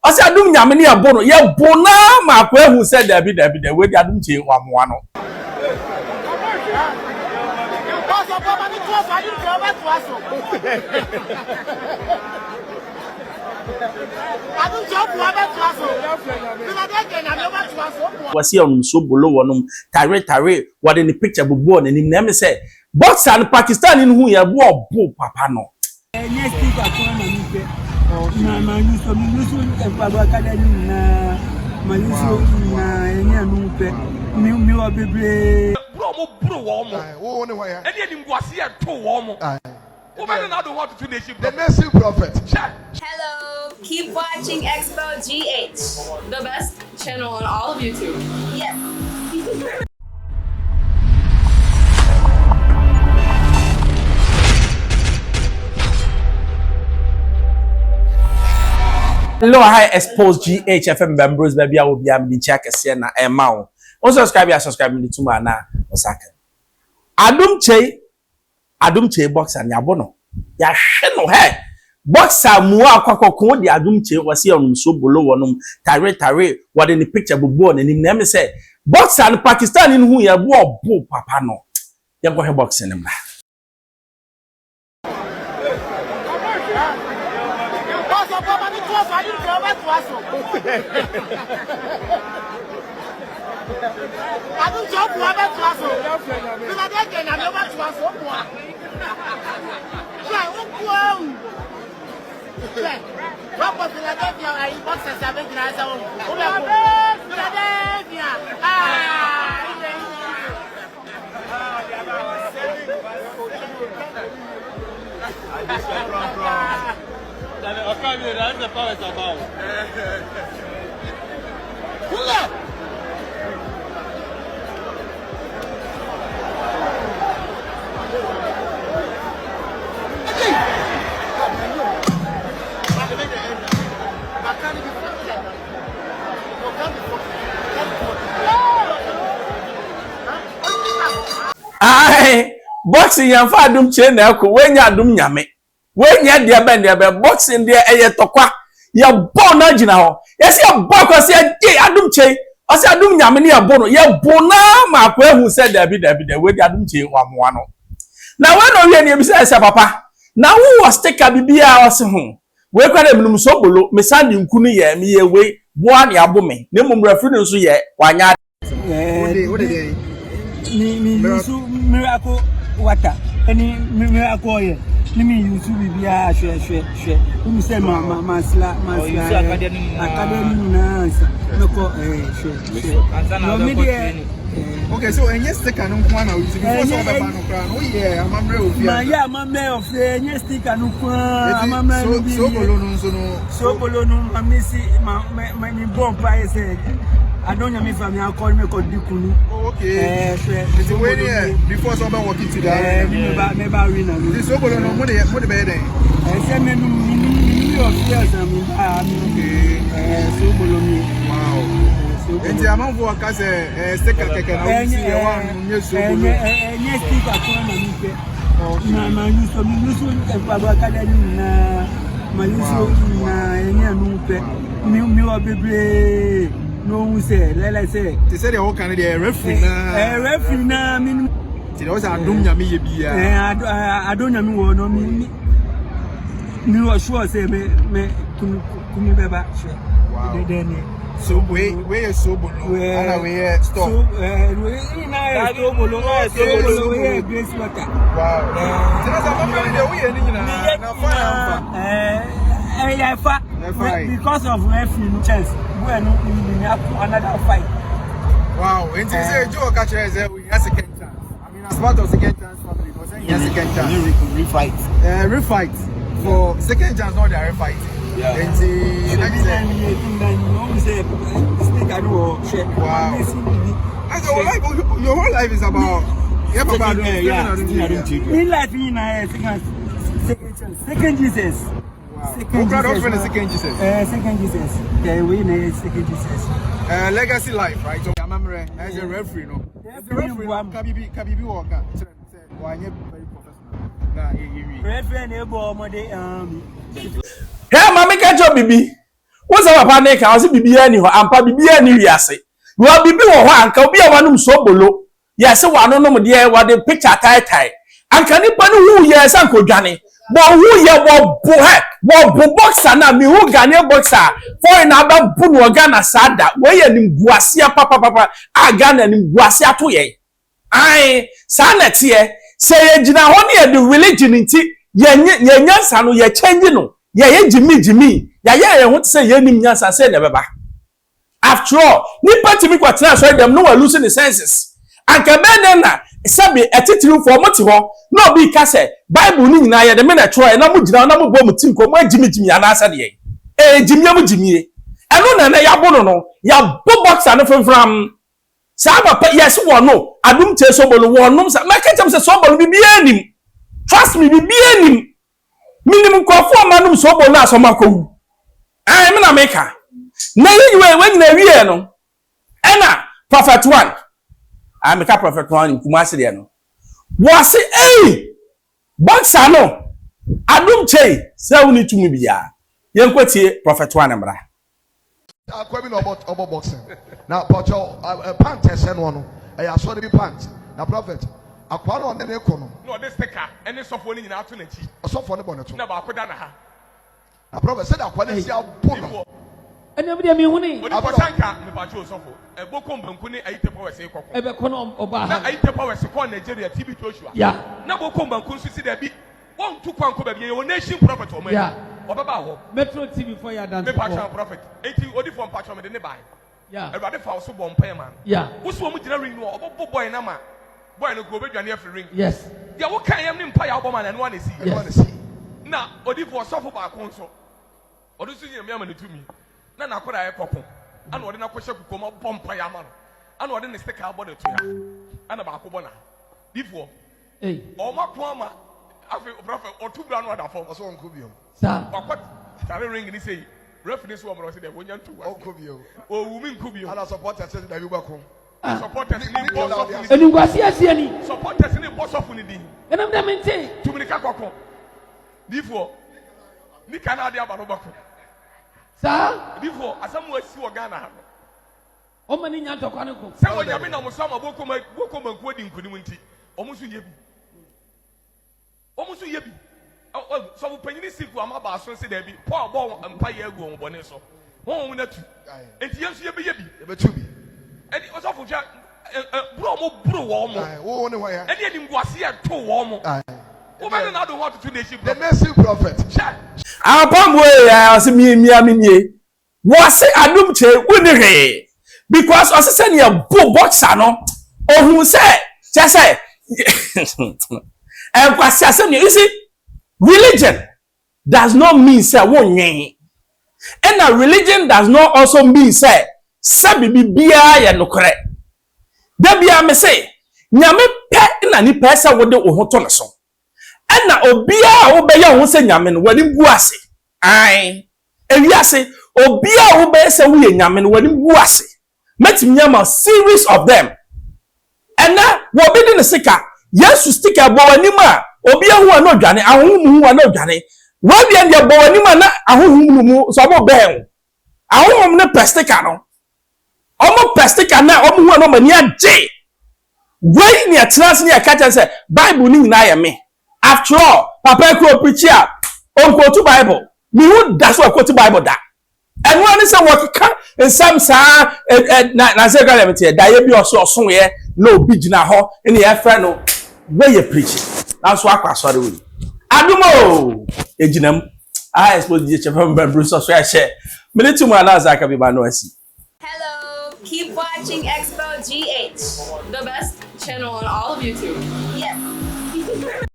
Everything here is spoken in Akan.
Ose adum nyame ne abo no ye bona ma akwa ehu se dabi we di adum che wa moa no. Wasi on so bolo wonum tare what in the picture bubu on nim na me say boxer and Pakistan in hu ye bo papa no. Yes, people are coming and you na you so na maluso na enya no pe mi wa bebre bro mo wo mo wo ne wa ya e dey ngwase e to wo mo woman now don't want to nation the mercy prophet. Hello, keep watching Xposed GH, the best channel on all of YouTube. Yes. Hello, hi, Xposed GH FM members, baby. I will be able to check a scene and mount. Also, subscribe me to my na Osaka. Adum che box and yabono. Ya sheno he. Boxer muwa kwakoko di adum che wasi on so bolo wonum tare what in the picture bubu on nim na me say boxer and Pakistan in hu ye bo papa no. Ya go he boxing nim na. Ai boxing yan fa adum che na ko wenya adum nyame wenya dia be boxing dia eye tokwa ya bo na gina ho yesi ya bo ko se ye adum che o se adum nyame ne ya bo no ya bo na ma akwa ehu se dabi we di adum che wa moa no na we no wie ne bi se papa na wo was take bibia o se ho we kwa dem num so bolo me sandi nkunu ye me ye we bo an ya bo me ne mum refi no so ye wanya mi yusu miracle water any miracle ye ni mi yusu bibia hwe umi se masla academy na noko hwe no me okay, so and yes stick anu kwa na we before so be ba no kra no ye amamre ofia na ya amamre ofia yes stick anu kwa amamre no bi so bolo no amisi ma ni bomba ese adonya me family call me ko dikunu. Okay. So when before so be working to that me ba win na this so bolo no mo de be den say me no ofia am okay so bolo mi wow. Enti amanfo aka se stick keke na usi e wa nye so bolo nye stick akona na mi pe na yuso e baba academy na ma yuso na enya nu pe mi wa bebre no we say let's say they say the whole can the referee na mi ti do say adom nyame ye bia adom nyame wo no mi was sure say me kumi beba sure then so we so bolo and we stop so we na so bolo we grace water wow ti na sa family dey we ni nyina na fire because of referee chance we no another fight. Wow, and this is Joe catch we have second chance. I mean, as part of second chance family, because he has second chance. Refight. Refight for second chance, not the refight. Yeah. And wow. And your whole life is about second Jesus. Second Jesus. Okay, we need second Jesus. Legacy life, right? So I'm as a referee, no. Referee, Kabibi Walker. Why very professional. Hey, mama catch up bibi. What's our panic? I was be any and probably be any yase. You will be one, can be a one so below. Yes, one no dear what the picture tie. And can you put who yes, Uncle Johnny? But who ye what boxer now, me who Ghanaian boxer, for another Bunu Ghana Sada, where you Guasia papa, I Ghana and Guasia to ye. Aye, Sanet here, say, Jina, only the religion in tea, ye sanu, ye changing no, ye Jimmy, ya won't say ye nim yas, I say never back. After all, Nipa to me what transfer them no are losing the senses. And Cabana, Sabi, a title for Motivo, no be Casse, Bible ning na the men I try, and I'm bomb tinko, my Jimmy and answer ye. Eh, Jimmy, and no, yabono, ya box and from Saba, yes, one no, I don't tell somebody one no, my catch somebody be him. Trust me, be him. Minimum call for manum sobo na so mako. I am an America. Na you when na wie no. Ena prophet one. I make a prophet one in Kumasi there no. Was say boxer no. Adum chey say we need to me bia. Yen kwatie prophet one mbra. Akwami no about boxing. Now pocho pant esen no. I saw the pant. Na prophet akwa no ne ko no de sticker ene sofo ni nyina ato na chi sofo ne boneto na ba akoda na ha na prophet said akwa ne si abo no ene bi de mi hu ni abo sanka me ba cho sofo e boko mbanku ni ayite power se kokko e be ko no oba ha na ayite power se ko Nigeria TV Joshua ya na boko mbanku nso si da bi won tu kwanko ba bi ye nation prophet o ma ya obaba ho Metro TV for ya dance me patron prophet enti odi from patron me de ne bai ya e ba de fa so bo mpa man ya wo so mu gina ring no obo boy na ma boy no go be dwane afri ring yes ya wo kan yam ni mpa ya oboma na no na si na odi for sofo ba ko nso odo su yin me ama ne tumi na na koda ye kokko ana odi na ko hye kokko ma bompa ya ma no ana odi ne sticker abo de to ya ana ba ko bona before o ma ko ama afi prophet otu bra no da fo so onko biom sa wakot tare ring ni sei reference wo bro se de wonya ntu onko biom o wumi nko biom ana supporters se da bi gbako supporters ni boss of eni ngwasi asiani supporters ni boss of ni di enam da mente tumika kokko before ni kana de aba no bako sa before asamu asi wo Ghana ha o mani nya ntokwa ne ko se wo nyame na musa ma boko manku adi nkunim nti o musu yebi so wo panyini siku amaba so se da bi Paul bo mpa ye agu on bone so won na tu enti yensu yebi tu bi edi o so fuja bro wo mo wo ne ho ya edi edi ngwase e to wo mo wo be na do what to nation the nation prophet apamwe ya mi aminie was adum che woni because o se ne bo boxer no ohun se che se kwase asem you see religion does not mean say wonyen and religion does not also mean say sabibi bia ya nokore da bia me say nyame pe na ni pe say wo de wo ho to ne so na obia wo be ya wo se nyame no wani gu ase ai ewiase obia wo be se wo ye nyame no wani gu ase metim nyama series of them na wo be de ne sika yesu sticker bo wani ma obia hu ana odwane ahonhum hu ana odwane wo bia de bo wani ma na ahonhum mu so bo ben ahonhum ne pestika no omo pestika na omo hu ana mani age wey ni atras ni akacha say bible ni na ya me after all papa ko preacher on quote bible me who that's what quote bible that and one is what can in some sa na say God let me da ye bi oso ye no bi gina ho ni ye friend no where you preaching that's what kwasore we adumo eginam I suppose the chef from Bruce so share minute mu announce aka bi ba no asi. Hello, keep watching Xposed GH, the best channel on all of YouTube. Yes.